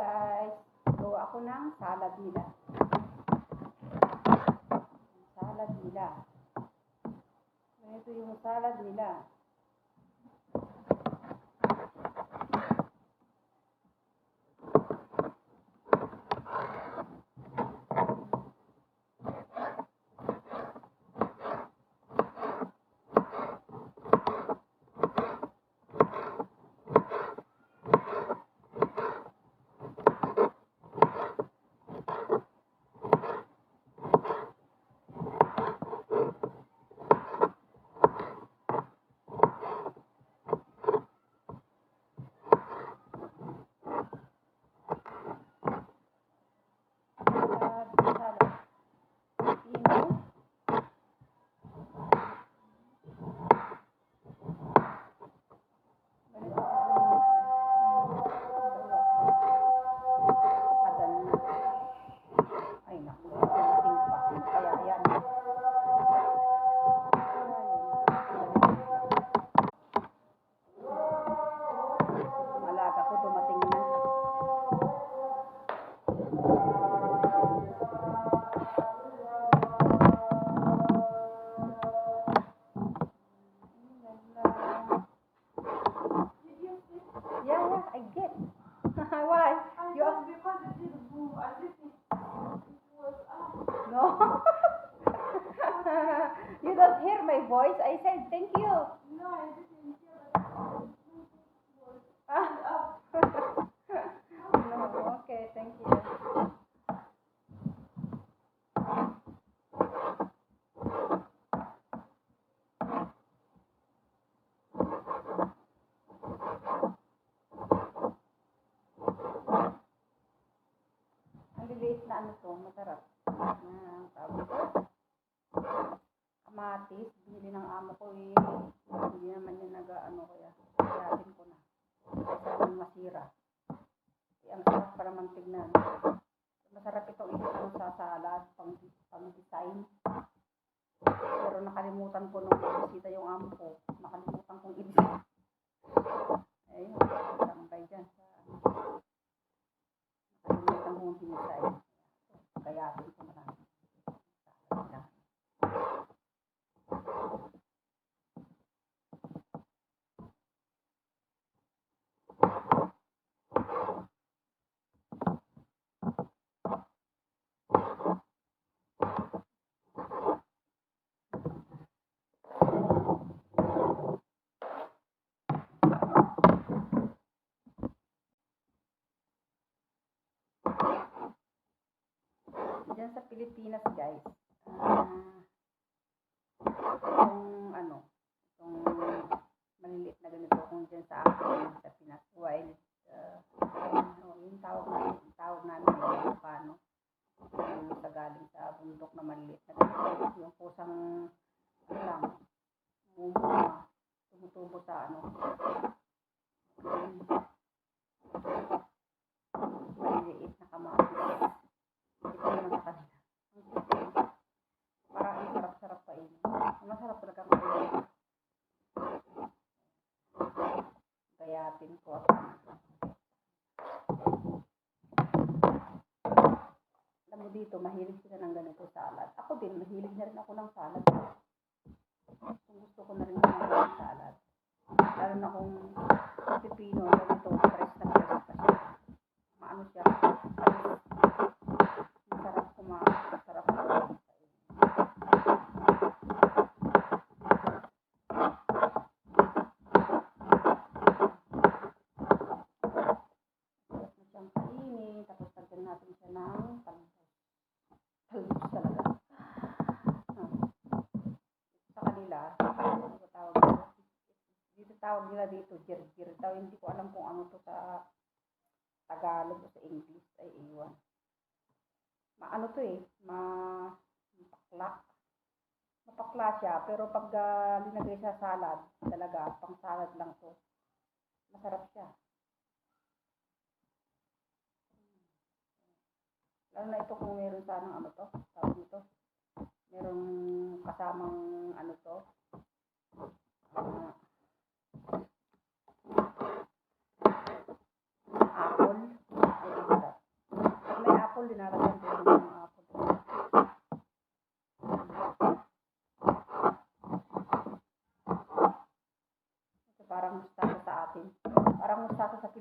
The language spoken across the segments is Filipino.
guys, gawa ako ng salad nila. Salad nila. Ito yung salad nila. I get. Why? You are... because it did boom as if it was up. No. You don't hear my voice? I said thank you. No, I didn't hear that. Up. No, okay, thank you. Liliit na ano to, masarap. Tawag ko. Kamatis, binili ng amo ko eh. Hindi naman yung nag-ano kaya. Kayatin ko na. Kasi masira. Eh, ang sarap para naman tignan. Masarap itong isang sa salad, pang-design. Pero nakalimutan ko nung bisita yung amo ko. Nakalimutan kong i-design. Ayun, tambay dyan sa... Nakalimutan kong i-design. Kayatin ko na lang. Diyan sa Pilipinas guys, itong ano, itong maliliit na ganito kung dyan sa akin sa Pinas, wild, yung tawag namin paano, yung sa galing sa bundok na maliliit na ganito, yung kusang ano lang, tumutubo sa ano, maliliit na kamatis. Ito naman sa kanila. Parang ang sarap-sarap pa yun. Masarap talaga kainin. Gayatin ko at alam mo dito, mahilig sila ng ganito salad. Ako din, mahilig na rin ako ng salad. Gusto ko na rin ng salad. Lalo na kung pipino, ganito, press na press pa siya. Maano siya. Masarap kumain. Masarap kumain. Tapos tagdan natin siya ng talbos. Talbos talaga. Sa kanila, dito tawag nila dito, girgir daw. Hindi ko alam kung ano to sa Tagalog o sa English. Ay, iwan. Maano to eh, mapakla siya, pero pag linagay sa salad, talaga, pang salad lang to, masarap siya. Lalo na ito kung meron sanang ano to, tawag nito, merong kasamang ano to, apple,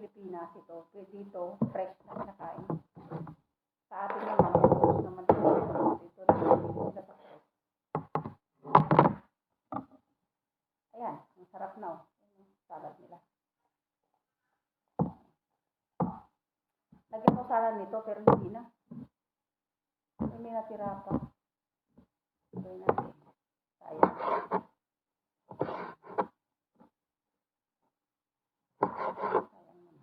Pilipinas ito. Dito, fresh na kinakain. Sa atin naman, ito naman dito. Ito naman dito sa fresh. Ayan, ang sarap na oh. Yung salad nila. Lagyan ko salad nito pero hindi na. May natira pa. Gawin natin. Sayang. Sayang naman.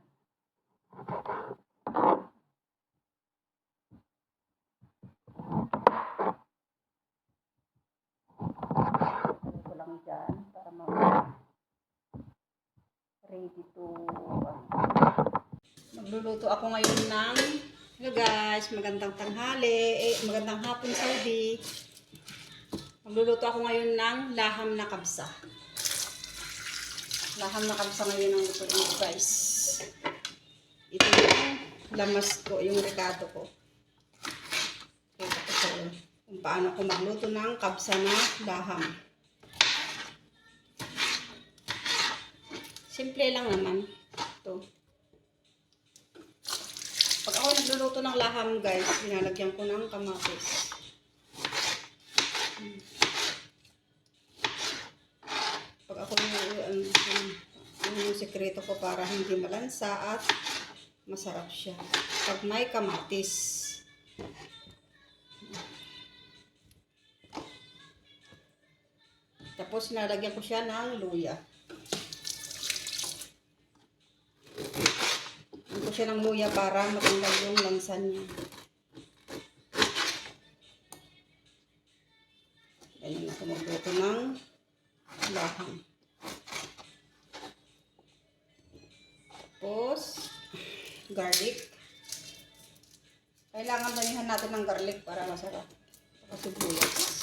Lagay ko lang dyan para ready to magluluto ako ngayon ng hello guys, magandang tanghali, magandang hapon Saudi. Magluluto ako ngayon ng laham na kabsa. Laham na kabsa ngayon ang lutuin guys. Ito yung lamas ko, yung rekado ko. Ito ko kung paano ko magluto ng kabsa na laham. Simple lang naman. Ito. Pag ako nagluluto ng laham guys, linalagyan ko ng kamatis. Pag ako yung sekreto ko para hindi malansa at masarap siya. Pag may kamatis. Tapos nalagyan ko siya ng luya. Lagyan ko siya ng luya para matanggal yung lansa niya. Ayan ako magluto ng laham. Tapos, garlic. Kailangan damihan natin ng garlic para masarap. Tapos sibuyas.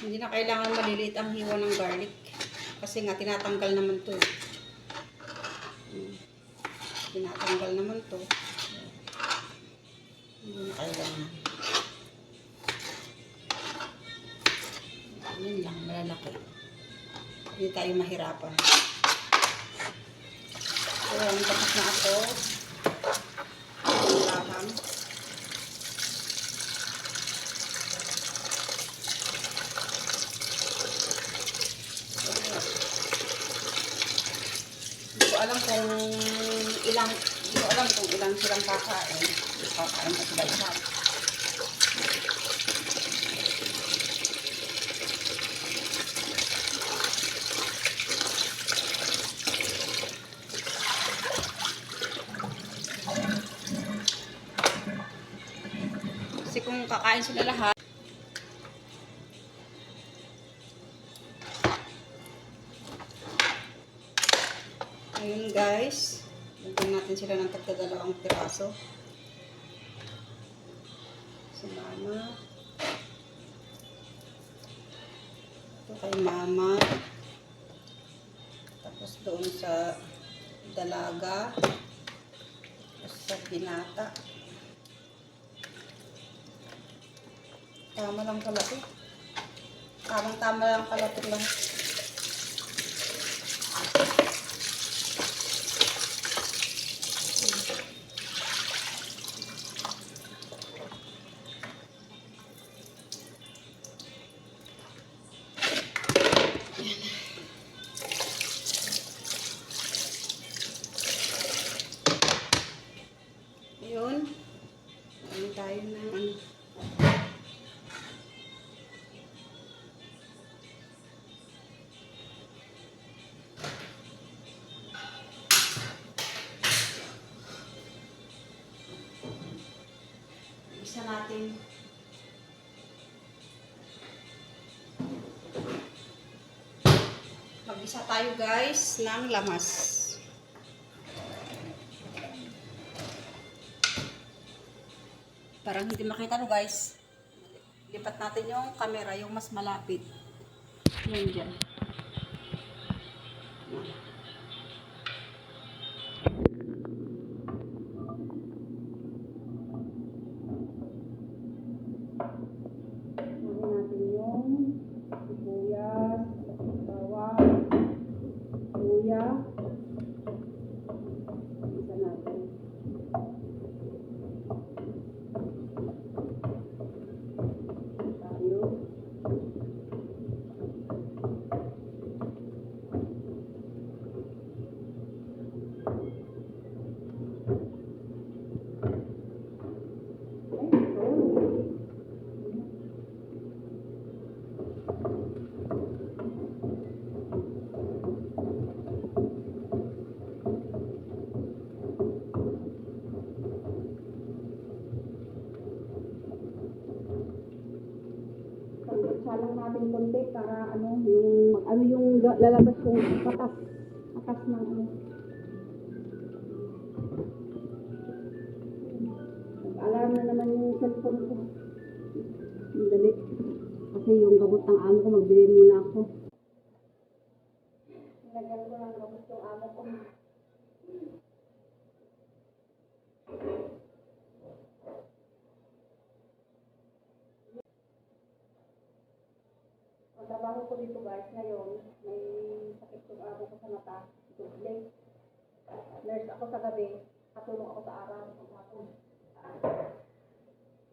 Hindi na kailangan maliliit ang hiwa ng garlic. Kasi nga tinatanggal naman to. Tinatanggal naman to. Hindi na kailangan. Yan lang, malalaki. Hindi tayo mahirapan. So, tapos na ako. Laham. Hindi ko alam kung ilang silang kakain. Kakain na sila lahat. Kasi kung kakain sila lahat, ayun guys, lagyan natin sila ng tagdadalawang piraso. Si mama. Ito kay mama. Tapos doon sa dalaga. Tapos sa binata. Tama lang pala ito. Tamang-tama lang pala ito lang. Ayun. Ano tayo ng ano. Isa natin Isa tayo guys ng lamas. Parang hindi makita no guys. Lipat natin yung camera, yung mas malapit. Yan dyan. Kunin natin yung sibuyas, bawang, luya. Isa natin. Tayo. Salang natin konti para yung lalabas yung katas ng ano. Nag-alarm na naman yung cellphone ko. Dali. Kasi yung gamot ng amo ko, magbili muna ako. Nilagyan ko ng gamot yung amo ko. Ang trabaho ko dito guys ngayon, may sakit yung amo ko sa mata, duble. Nurse ako sa gabi, katulong ako sa araw, sa hapon.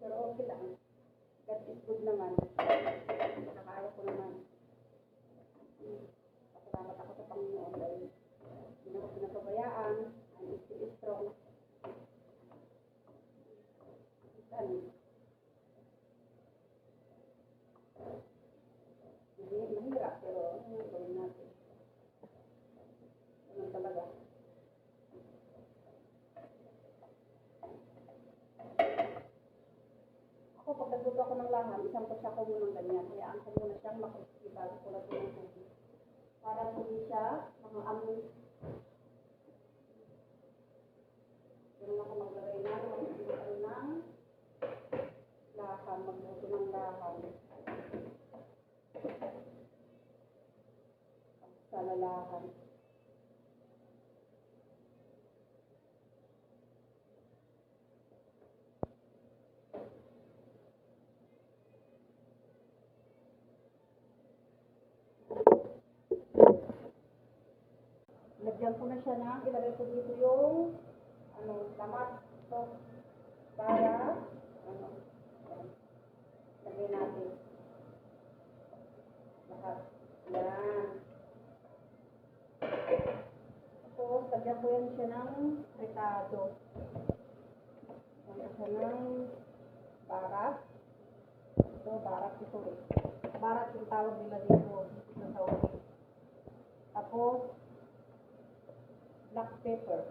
Pero okay lang. God is good naman. Nakakaya ko naman. Pasalamat ako sa Panginoon dahil hindi ako pinapabayaan. I'm still strong. Mahirap, pero ano yung gawin natin? Ganun talaga. Ako, pag nagluto ako ng laham, isang kusya ko muna ng ganyan. Hayaan ko muna siyang makrispy bago ko na ng tubig. Para hindi siya mga amoy. Ganun ako maglagay na, maglagay ng laham, magluto ng laham. Sa lalahan. Lagyan ko na siya ng, ilagay ko dito yung tamat. So, para lagay natin. Lahat. Yan. Tapos, lagyan ko yan siya ng fritado. Lagyan ko siya ng barat. Ito, barat ito eh. Barat yung tawag nila dito sa Saudi. Tapos, black pepper.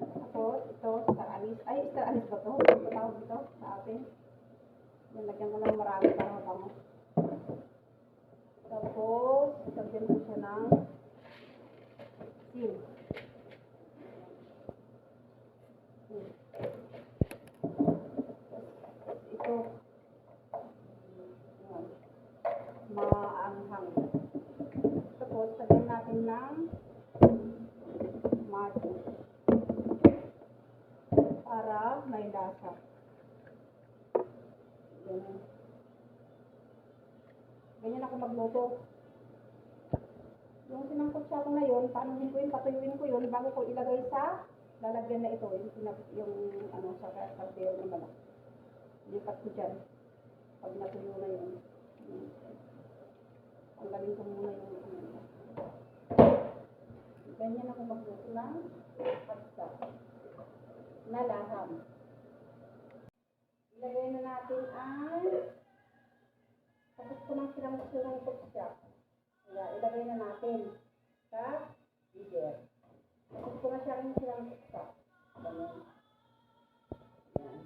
Tapos, ito, star anise. Ay, star anise ba ito? Ito tawag dito sa atin. Lagyan ko ng marami para mabango. Tapos, lagyan ko siya ng seal. Ito, maanghang. Tapos, lagyan natin ng mati para may lasa. Ganyan ako magluto. Yung sinangkot siya ko ngayon, paanohin ko yun, patuyuin ko yun, bago ko ilagay sa lalagyan na ito, yung sa kaldeyo na malak. Lipat ko dyan. Pag natuyo na yun. Tanggalin ko muna yung ganyan ako magluto ng pasta na laham. Ilagay na natin ang tapos ko nang sinangkot siya. Kaya ilagay na natin sa freezer. Tapos ko na siya rin sinangkot siya. Ganyan. Yan.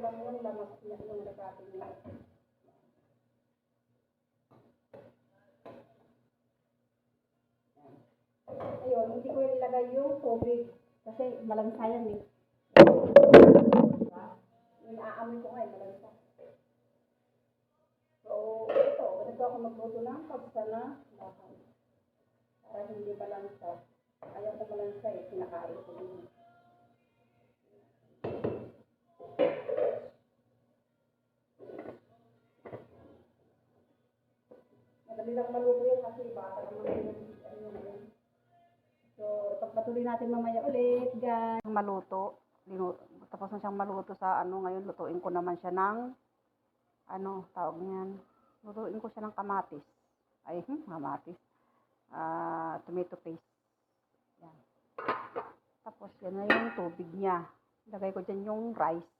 lang yung lamas niya, yung lagatin niya. Ayun, hindi ko ilagay yung tubig kasi malansa yan eh. Diba? Yung aamoy ko ngayon, malansa. So, ito, ganito ako magluto ng pagsa na bakal. Para hindi malansa. Ayaw ko malansa eh, kinakain ko din. Madali lang maluto yan kasi bata naman yun. So, pagpatuloy natin mamaya ulit, guys. Maluto. Tapos na siyang maluto sa ano, ngayon lutuin ko naman siya ng ano, tawag niyan. Lutuin ko siya ng kamatis. Ay, kamatis. Tomato paste. Yan. Tapos yan na yung tubig niya. Lagay ko dyan yung rice.